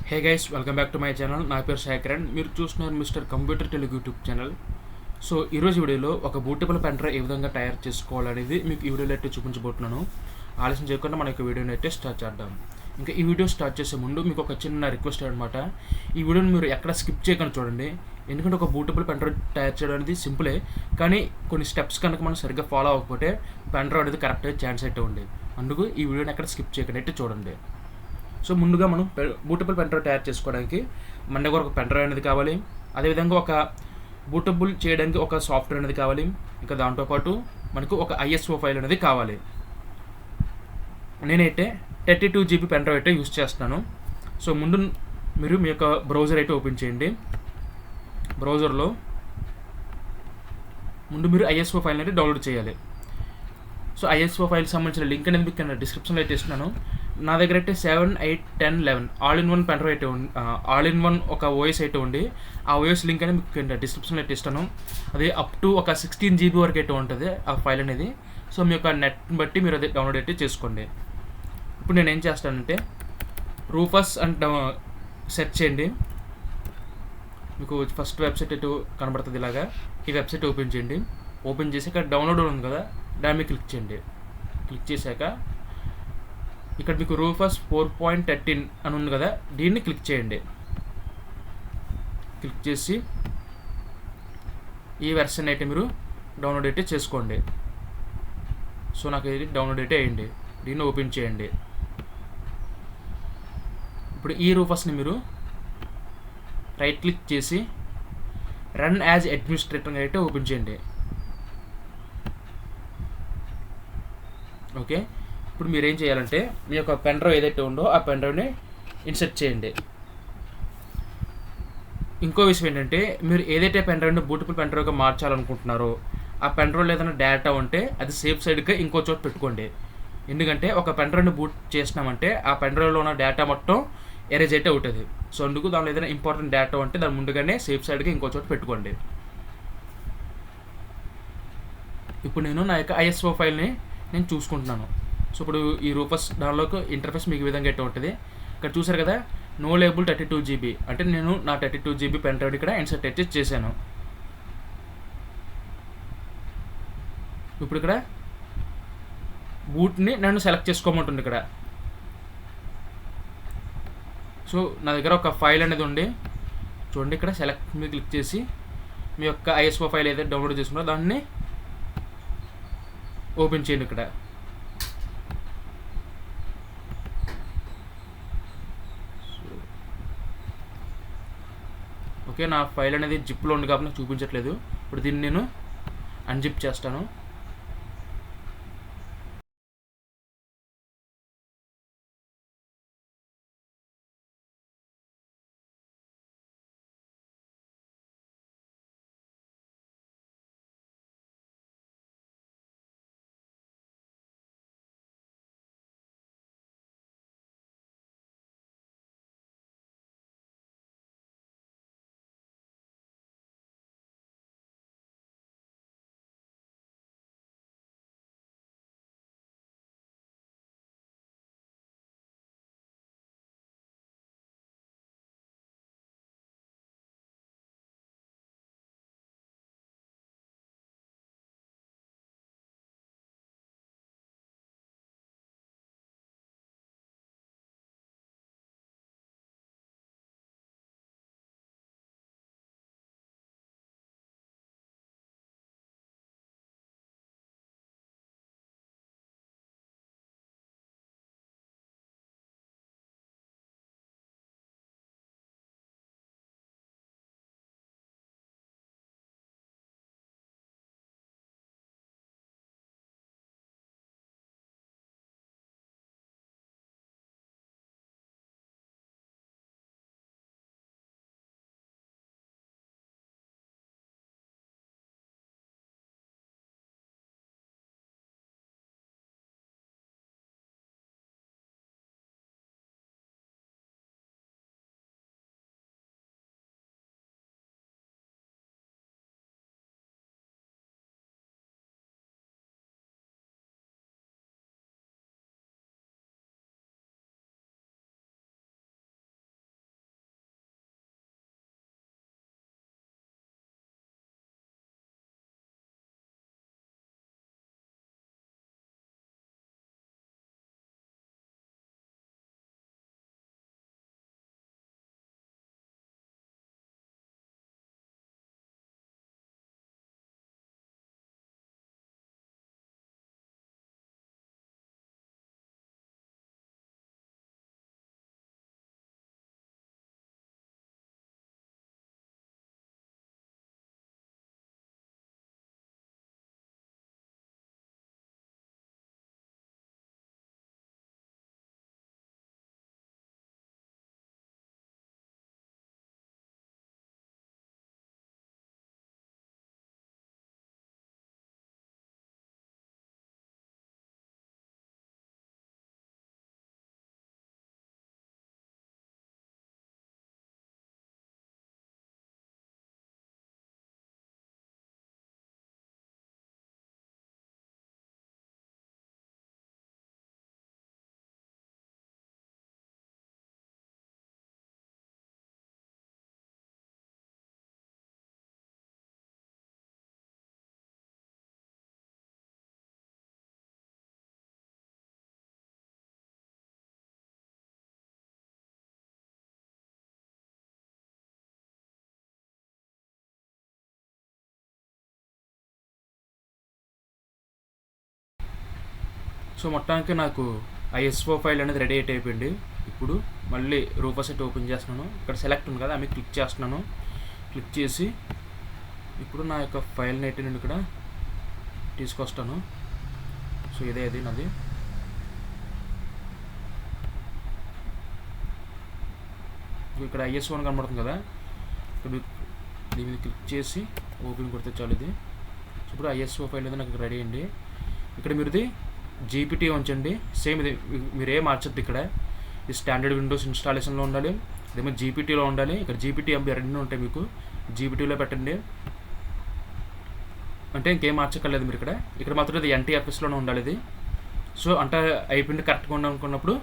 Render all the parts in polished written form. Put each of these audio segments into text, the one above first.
Hey guys, welcome back to my channel. నా పేరు శేఖరన్. మీరు చూస్తున్నారు mister computer Telugu YouTube channel. So ఈరోజు వీడియోలో ఒక బూటబుల్ పెన్ డ్రైవ్ ఏ విధంగా తయారు చేసుకోవాలనేది మీకు ఈ వీడియోలో అయితే చూపించబోతున్నాను. ఆలస్యం చేయకుండా మన యొక్క వీడియోని అయితే స్టార్ట్ చేద్దాం. ఇంకా ఈ వీడియో స్టార్ట్ చేసే ముందు మీకు ఒక చిన్న రిక్వెస్ట్ అనమాట. ఈ వీడియోని మీరు ఎక్కడ స్కిప్ చేయకుండా చూడండి. ఎందుకంటే ఒక బూటబుల్ పెన్ డ్రైవ్ తయారు చేయడం అనేది సింపులే, కానీ కొన్ని స్టెప్స్ కనుక మనం సరిగ్గా ఫాలో అవ్వకపోతే పెన్ డ్రైవ్ అనేది కరెక్ట్గా ఛాన్స్ అయితే ఉంది. అందుకు ఈ వీడియోని ఎక్కడ స్కిప్ చేయకుండా అయితే చూడండి. సో ముందుగా మనం బూటబుల్ పెన్ డ్రైవ్ తయారు చేసుకోవడానికి మన దగ్గర ఒక పెన్ డ్రైవ్ అనేది కావాలి. అదేవిధంగా ఒక బూటబుల్ చేయడానికి ఒక సాఫ్ట్వేర్ అనేది కావాలి. ఇంకా దాంతోపాటు మనకు ఒక ఐఎస్ఓ ఫైల్ అనేది కావాలి. నేనైతే 32 GB పెన్ డ్రైవ్ అయితే యూస్ చేస్తున్నాను. సో ముందు మీరు మీ యొక్క బ్రౌజర్ అయితే ఓపెన్ చేయండి. బ్రౌజర్లో ముందు మీరు ఐఎస్ఓ ఫైల్ అనేది డౌన్లోడ్ చేయాలి. సో ఐఎస్ఓ ఫైల్ సంబంధించిన లింక్ అనేది మీకు డిస్క్రిప్షన్లో అయితే ఇస్తున్నాను. నా దగ్గర అయితే 7, 8, 10, 11 all in one pen drive అయితే ఉంది. ఆల్ ఇన్ వన్ ఒక ఓఎస్ అయితే ఉంది. ఆ ఓఎస్ లింక్ అనేది మీకు డిస్క్రిప్షన్లో అయితే ఇస్తాను. అది అప్ టు ఒక 16 GB వరకు అయితే ఉంటుంది ఆ ఫైల్ అనేది. సో మీ యొక్క నెట్ని బట్టి మీరు అది డౌన్లోడ్ అయితే చేసుకోండి. ఇప్పుడు నేను ఏం చేస్తానంటే రూఫస్ అండ్ సెర్చ్ చేయండి. మీకు ఫస్ట్ వెబ్సైట్ అయితే కనబడుతుంది. ఇలాగా ఈ వెబ్సైట్ ఓపెన్ చేయండి. ఓపెన్ చేసి ఇక్కడ డౌన్లోడ్ ఉంది కదా, దాని మీద క్లిక్ చేయండి. క్లిక్ చేశాక ఇక్కడ మీకు రూఫస్ 4.13 అని ఉంది కదా, దీన్ని క్లిక్ చేయండి. క్లిక్ చేసి ఈ వెర్షన్ అయితే మీరు డౌన్లోడ్ అయితే చేసుకోండి. సో నాకు ఇది డౌన్లోడ్ అయితే అయ్యింది. దీన్ని ఓపెన్ చేయండి. ఇప్పుడు ఈ రూఫస్ని మీరు రైట్ క్లిక్ చేసి రన్ యాజ్ అడ్మినిస్ట్రేటర్ అయితే ఓపెన్ చేయండి. ఓకే, ఇప్పుడు మీరు ఏం చేయాలంటే మీ యొక్క పెన్ డ్రైవ్ ఏదైతే ఉందో ఆ పెన్ డ్రైవ్ని ఇన్సర్ట్ చేయండి. ఇంకో విషయం ఏంటంటే మీరు ఏదైతే పెన్ డ్రైవ్ని బూటబుల్ పెన్ డ్రైవ్గా మార్చాలనుకుంటున్నారో ఆ పెన్ డ్రైవ్లో ఏదైనా డేటా ఉంటే అది సేఫ్ సైడ్గా ఇంకో చోట పెట్టుకోండి. ఎందుకంటే ఒక పెన్ డ్రైవ్ని బూట్ చేసినామంటే ఆ పెన్ డ్రైవ్లో ఉన్న డేటా మొత్తం ఎరేజ్ అయితే అవుతుంది. సో అందుకు దానిలో ఏదైనా ఇంపార్టెంట్ డేటా ఉంటే దాని ముందుగానే సేఫ్ సైడ్గా ఇంకో చోట పెట్టుకోండి. ఇప్పుడు నేను నా యొక్క ఐఎస్ఓ ఫైల్ని నేను చూసుకుంటున్నాను. సో ఇప్పుడు ఈ రూపస్ దానిలోకి ఇంటర్ఫేస్ మీకు ఈ విధంగా అయితే ఉంటుంది. ఇక్కడ చూసారు కదా, నో లేబుల్ 32 GB అంటే నేను నా 32 GB పెన్ డ్రైవ్ ఇక్కడ ఇన్సర్ట్ అయితే చేశాను. ఇప్పుడు ఇక్కడ బూట్ని నన్ను సెలెక్ట్ చేసుకోమంటుంది. ఇక్కడ సో నా దగ్గర ఒక ఫైల్ అనేది ఉంది చూడండి. ఇక్కడ సెలెక్ట్ మీద క్లిక్ చేసి మీ యొక్క ఐఎస్ఓ ఫైల్ ఏదైతే డౌన్లోడ్ చేసుకున్నారో దాన్ని ఓపెన్ చేయండి. ఇక్కడ ఓకే, నా ఫైల్ అనేది జిప్లో ఉంది కాబట్టి నాకు చూపించట్లేదు. ఇప్పుడు దీన్ని నేను అన్జిప్ చేస్తాను. సో మొత్తానికి నాకు ఐఎస్ఓ ఫైల్ అనేది రెడీ అయిపోయింది. ఇప్పుడు మళ్ళీ రూఫర్ సెట్ ఓపెన్ చేస్తున్నాను. ఇక్కడ సెలెక్ట్ ఉంది కదా, ఆమె క్లిక్ చేస్తున్నాను. క్లిక్ చేసి ఇప్పుడు నా యొక్క ఫైల్ని అయితే నేను ఇక్కడ తీసుకొస్తాను. సో ఇదే అది నాది. ఇక్కడ ఐఎస్ఓ అని కనబడుతుంది కదా, ఇక్కడ దీని మీద క్లిక్ చేసి ఓపెన్ కొడితే చాలు ఇది. సో ఇప్పుడు ఐఎస్ఓ ఫైల్ అయితే నాకు రెడీ అయింది. ఇక్కడ మీరు ఇది జీపీటీ ఉంచండి. సేమ్ ఇది మీరే మార్చద్దు. ఇక్కడ ఈ స్టాండర్డ్ విండోస్ ఇన్స్టాలేషన్లో ఉండాలి, ఇదేమో జీపీటీలో ఉండాలి. ఇక్కడ జీపీటీ ఎంబీ రెండు ఉంటాయి, మీకు జీపీటీలో పెట్టండి. అంటే ఇంకేం మార్చక్కర్లేదు మీరు. ఇక్కడ మాత్రం ఇది ఎన్టీఎఫ్ఎస్లోనే ఉండాలి ఇది. సో అంటే అయిపోయింది కరెక్ట్గా ఉండాలనుకున్నప్పుడు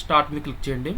స్టార్ట్ మీద క్లిక్ చేయండి.